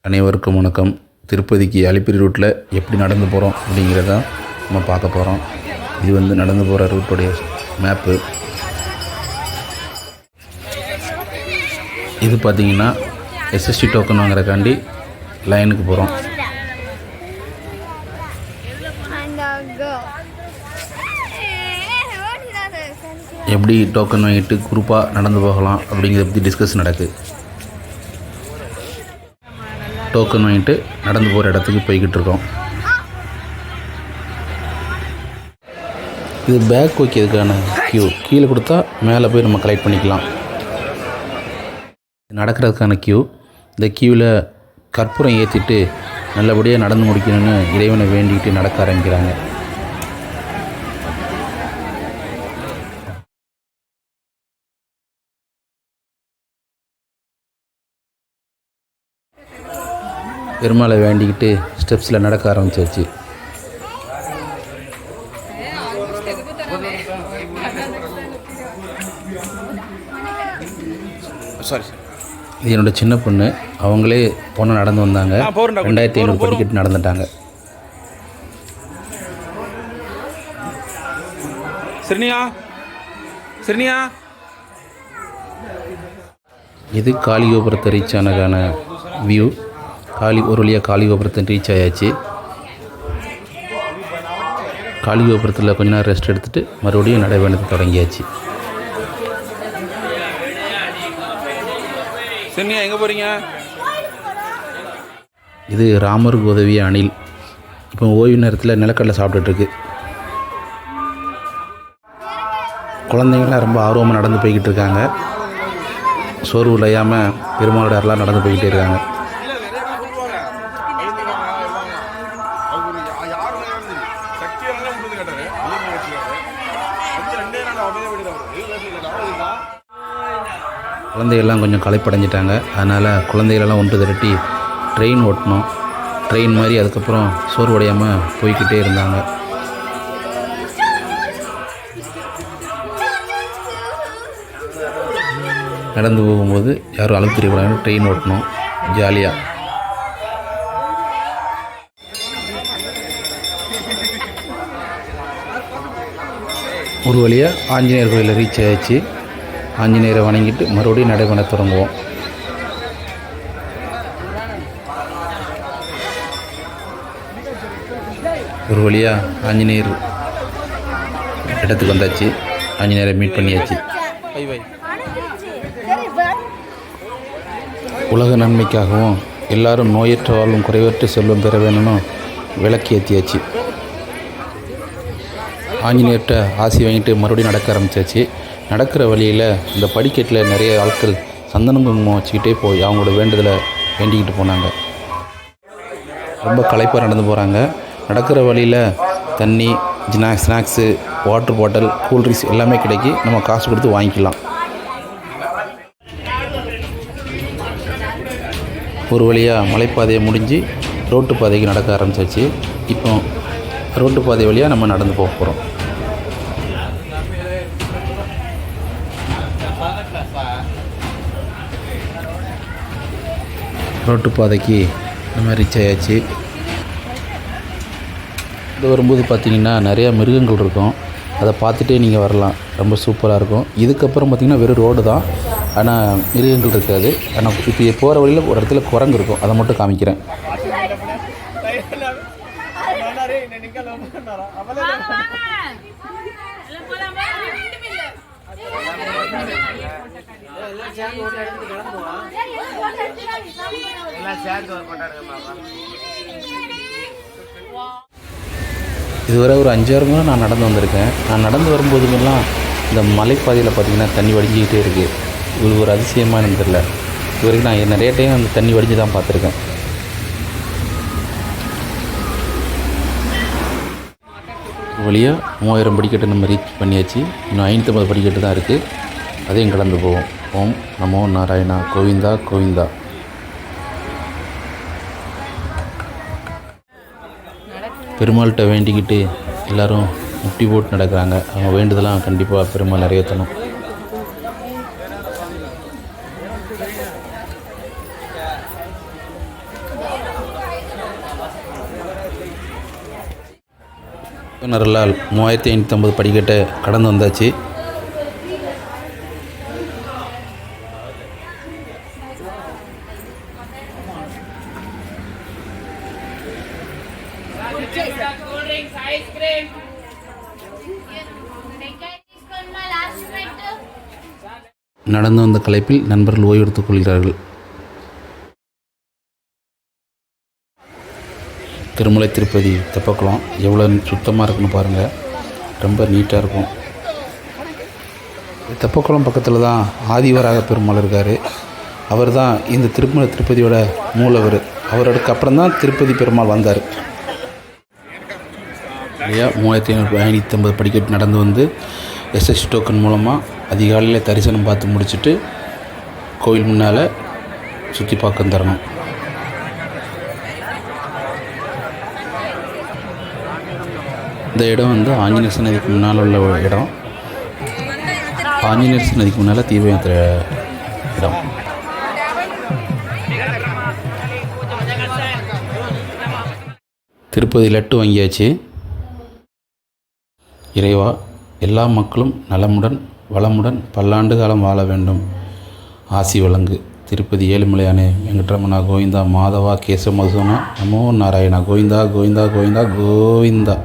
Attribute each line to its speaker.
Speaker 1: அனைவருக்கும் வணக்கம். திருப்பதிக்கு அலிப்பிரி ரூட்டில் எப்படி நடந்து போகிறோம் அப்படிங்கிறத நம்ம பார்க்க போகிறோம். இது நடந்து போகிற ரூட்டுடைய மேப்பு. இது பார்த்திங்கன்னா எஸ்எஸ்டி டோக்கன் வாங்குறக்காண்டி லைனுக்கு போகிறோம். எப்படி டோக்கன் வாங்கிட்டு குரூப்பாக நடந்து போகலாம் அப்படிங்கிறத பற்றி டிஸ்கஸ் நடக்குது. டோக்கன் வாங்கிட்டு நடந்து போகிற இடத்துக்கு போய்கிட்டு இருக்கோம். இது பேக் வைக்கிறதுக்கான க்யூ. கீழே கொடுத்தா மேலே போய் நம்ம கலெக்ட் பண்ணிக்கலாம். நடக்கிறதுக்கான க்யூ. இந்த க்யூவில் கற்பூரம் ஏற்றிட்டு நல்லபடியாக நடந்து முடிக்கணும்னு இறைவனை வேண்டிக்கிட்டு நடக்க ஆரம்பிக்கிறாங்க. பெருமாளை வேண்டிக்கிட்டு ஸ்டெப்ஸில் நடக்க ஆரம்பிச்சாச்சு. இது என்னோடய சின்ன பொண்ணு. அவங்களே பொண்ணு நடந்து வந்தாங்க. 2500 படிக்கட்டு நடந்துட்டாங்க. இது காளிகோபுரத்தை ரீச் ஆனதுக்கான வியூ. ஒரு வழியாக காளிகோபுரத்தை ரீச் ஆயாச்சு. காளிகோபுரத்தில் கொஞ்ச நேரம் ரெஸ்ட் எடுத்துகிட்டு மறுபடியும் நடைபயணத்தை தொடங்கியாச்சு.
Speaker 2: எங்கே போகிறீங்க?
Speaker 1: இது ராமருக்கு உதவிய அணில். இப்போ ஓய்வு நேரத்தில் நிலக்கடலை சாப்பிட்டுட்ருக்கு. குழந்தைங்களாம் ரொம்ப ஆர்வமாக நடந்து போய்கிட்டு இருக்காங்க. சோர்வு இல்லாமல் பெருமாளோட எல்லாம் நடந்து போய்கிட்டே இருக்காங்க. குழந்தைகள்லாம் கொஞ்சம் களைப்படைஞ்சிட்டாங்க. அதனால் குழந்தைகளெல்லாம் ஒன்று திரட்டி ட்ரெயின் ஓட்டணும். ட்ரெயின் மாதிரி அதுக்கப்புறம் சோர்வடையாமல் போய்கிட்டே இருந்தாங்க. நடந்து போகும்போது யாரும் அழுப்பு தெரியக்கூடாது. ட்ரெயின் ஓட்டணும் ஜாலியாக. ஒரு வழியாக ஆஞ்சநேயர் கோயிலில் ரீச் ஆகிடுச்சு. ஆஞ்சநேயரை வணங்கிட்டு மறுபடியும் நடைபெற தொடங்குவோம். ஒரு வழியாக ஆஞ்சநேயர் இடத்துக்கு வந்தாச்சு. ஆஞ்சநேயரை மீட் பண்ணியாச்சு. உலக நன்மைக்காகவும் எல்லாரும் நோயற்ற வாழ்வும் குறைவற்ற செல்வம் பெற வேணும்னு விளக்கு ஏற்றியாச்சு. ஆஞ்சநேயர்கிட்ட ஆசி வாங்கிட்டு மறுபடியும் நடக்க ஆரம்பித்தாச்சு. நடக்கிற வழியில் இந்த படிக்கட்டில் நிறைய ஆட்கள் சந்தனம் குங்குமம் வச்சுக்கிட்டே போய் அவங்களோட வேண்டுதலை வேண்டிக்கிட்டு போனாங்க. ரொம்ப களைப்பாக நடந்து போகிறாங்க. நடக்கிற வழியில் தண்ணி, ஸ்நாக்ஸு, வாட்டர் பாட்டில், கூல்ட்ரிங்க்ஸ் எல்லாமே கிடைக்கி நம்ம காசு கொடுத்து வாங்கிக்கலாம். ஒரு வழியாக மலைப்பாதையை முடிஞ்சு ரோட்டு பாதைக்கு நடக்க ஆரம்பிச்சாச்சு. இப்போ ரோட்டு பாதை வழியாக நம்ம நடந்து போக போகிறோம். ரோட்டு பாதைக்கு நம்ம ரீச் ஆயாச்சு. இது வரும்போது பார்த்திங்கன்னா நிறையா மிருகங்கள் இருக்கும். அதை பார்த்துட்டே நீங்கள் வரலாம். ரொம்ப சூப்பராக இருக்கும். இதுக்கப்புறம் பார்த்திங்கன்னா வெறும் ரோடு தான். ஆனால் மிருகங்கள் இருக்காது. ஆனால் இப்போ போகிற வழியில் ஒரு இடத்துல குரங்கு இருக்கும். அதை மட்டும் காமிக்கிறேன். இதுவரை ஒரு 5-6 முறை நான் நடந்து வந்திருக்கேன். நான் நடந்து வரும்போதுமெல்லாம் இந்த மலைப்பாதையில் பார்த்திங்கன்னா தண்ணி வடிஞ்சிக்கிட்டே இருக்குது. இது ஒரு அதிசயமாக எனக்கு தெரியல. இது வரைக்கும் நான் நிறைய டைம் அந்த தண்ணி வடிஞ்சு தான் பார்த்துருக்கேன். வழியாக 3000 படிக்கட்டு நம்ம ரீச் பண்ணியாச்சு. இன்னும் 550 படிக்கட்டு தான் இருக்குது. அதையும் கடந்து போவோம். ஓம் நமோ நாராயணா. கோவிந்தா கோவிந்தா. பெருமாள்கிட்ட வேண்டிக்கிட்டு எல்லோரும் முட்டி போட்டு நடக்கிறாங்க. அவங்க வேண்டுதெல்லாம் கண்டிப்பாக பெருமாள் நிறைவேற்றணும். நரலால் 3550 படிக்கட்டை கடந்து வந்தாச்சு. நடந்து வந்த களைப்பில் நண்பர்கள் ஓய்வெடுத்துக் கொள்கிறார்கள். திருமலை திருப்பதி தெப்பக்குளம் எவ்வளோ சுத்தமாக இருக்குன்னு பாருங்கள். ரொம்ப நீட்டாக இருக்கும். தெப்பக்குளம் பக்கத்தில் தான் ஆதிவராக பெருமாள் இருக்கார். அவர் தான் இந்த திருமலை திருப்பதியோட மூலவர். அவருக்கு அப்புறம் தான் திருப்பதி பெருமாள் வந்தார் இல்லையா. 3550 படிக்கட்டு நடந்து வந்து எஸ்எஸ் டோக்கன் மூலமாக அதிகாலையில் தரிசனம் பார்த்து முடிச்சுட்டு கோவில் முன்னால் சுற்றி பார்க்க தரணும். இந்த இடம் வந்து ஆஞ்சநேயர் சன்னதிக்கு முன்னால் உள்ள இடம். ஆஞ்சநேயர் சன்னதிக்கு முன்னால் தீபம் ஏற்றுற இடம். திருப்பதி லட்டு வாங்கியாச்சு. இறைவா, எல்லா மக்களும் நலமுடன் வளமுடன் பல்லாண்டு காலம் வாழ வேண்டும். ஆசி வழங்கு. திருப்பதி ஏழுமலையானே வெங்கட்ரமணா கோவிந்தா, மாதவா கேசவ மதுசூனா, நமோ நாராயணா, கோவிந்தா கோவிந்தா கோவிந்தா கோவிந்தா.